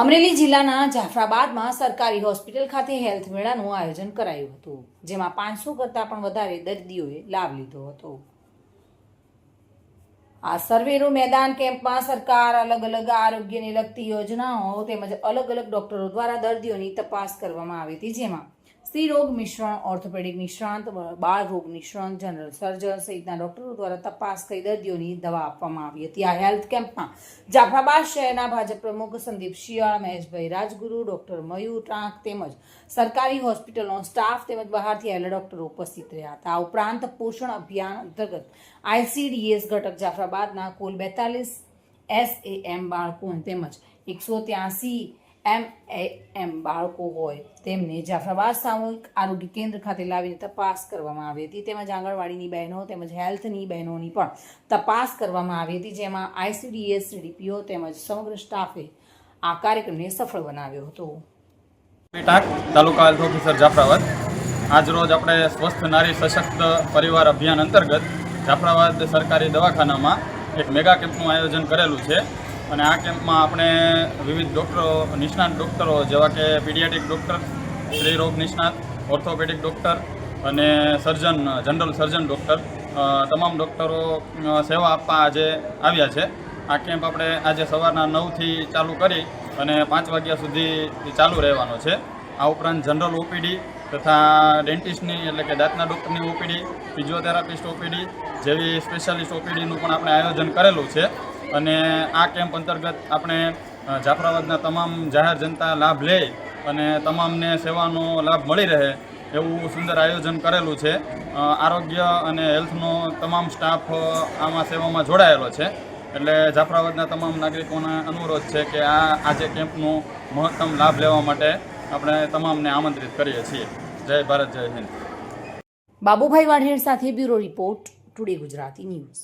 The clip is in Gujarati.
અમરેલી જિલ્લાના જાફરાબાદમાં સરકારી હોસ્પિટલ ખાતે હેલ્થ મેળાનું આયોજન કરાયું હતું, જેમાં 500 કરતાં પણ વધારે દર્દીઓએ લાભ લીધો હતો। આ સર્વેરો મેદાન કેમ્પમાં સરકાર અલગ અલગ આરોગ્યને લગતી યોજનાઓ તેમજ અલગ અલગ ડોક્ટરો દ્વારા દર્દીઓની તપાસ કરવામાં આવી હતી, જેમાં સ્ત્રી રોગ નિષ્ણાત, ઓર્થોપેડિક નિષ્ણાત, બાળ રોગ નિષ્ણાત, જનરલ સર્જન સહિતના ડોક્ટરો દ્વારા તપાસ કરી દર્દીઓની દવા આપવામાં આવી હતી। આ હેલ્થ કેમ્પમાં જાફરાબાદ શહેરના ભાજપ પ્રમુખ સંદીપ શિયાળ, મહેશભાઈ રાજગુરુ, ડોક્ટર મયુર ટાંક તેમજ સરકારી હોસ્પિટલનો સ્ટાફ તેમજ બહારથી આવેલા ડોક્ટરો ઉપસ્થિત રહ્યા હતા। આ ઉપરાંત પોષણ અભિયાન અંતર્ગત ICDS ઘટક જાફરાબાદના કુલ 42 SAM બાળકો તેમજ 183 MAM બાળકો હોય તેમને જાફરાબાદ સામૂહિક આરોગ્ય કેન્દ્ર ખાતે લાવીને તપાસ કરવામાં આવી હતી, તેમજ આંગણવાડીની બહેનો તેમજ હેલ્થની બહેનોની પણ તપાસ કરવામાં આવી હતી, જેમાં ICDS, CDPO તેમજ સમગ્ર સ્ટાફે આ કાર્યક્રમને સફળ બનાવ્યો હતો। તાલુકા હેલ્થ ઓફિસર જાફરાબાદ આજરોજ આપણે સ્વસ્થ નારી સશક્ત પરિવાર અભિયાન અંતર્ગત જાફરાબાદ સરકારી દવાખાનામાં એક મેગા કેમ્પનું આયોજન કરેલું છે અને આ કેમ્પમાં આપણે વિવિધ ડૉક્ટરો, નિષ્ણાત ડૉક્ટરો જેવા કે પીડિયાટ્રિક ડૉક્ટર, સ્ત્રી રોગ નિષ્ણાત, ઓર્થોપેડિક ડૉક્ટર અને સર્જન, જનરલ સર્જન ડૉક્ટર, તમામ ડૉક્ટરો સેવા આપવા આજે આવ્યા છે। આ કેમ્પ આપણે આજે સવારના 9થી ચાલુ કરી અને 5 વાગ્યા સુધી ચાલુ રહેવાનો છે। આ ઉપરાંત જનરલ OPD તથા ડેન્ટિસ્ટની એટલે કે દાંતના ડૉક્ટરની OPD, ફિઝિયોથેરાપિસ્ટ OPD જેવી સ્પેશિયાલિસ્ટ OPDનું પણ આપણે આયોજન કરેલું છે અને આ કેમ્પ અંતર્ગત આપણે જાફરાબાદના તમામ જાહેર જનતા લાભ લે અને તમામને સેવાનો લાભ મળી રહે એવું સુંદર આયોજન કરેલું છે। આરોગ્ય અને હેલ્થનો તમામ સ્ટાફ આમાં સેવામાં જોડાયેલો છે, એટલે જાફરાબાદના તમામ નાગરિકોને અનુરોધ છે કે આજે કેમ્પનો મહત્તમ લાભ લેવા માટે આપણે તમામને આમંત્રિત કરીએ છીએ। જય ભારત, જય હિન્દ। બાબુભાઈ વાઢેર સાથે bureau report, today Gujarati news.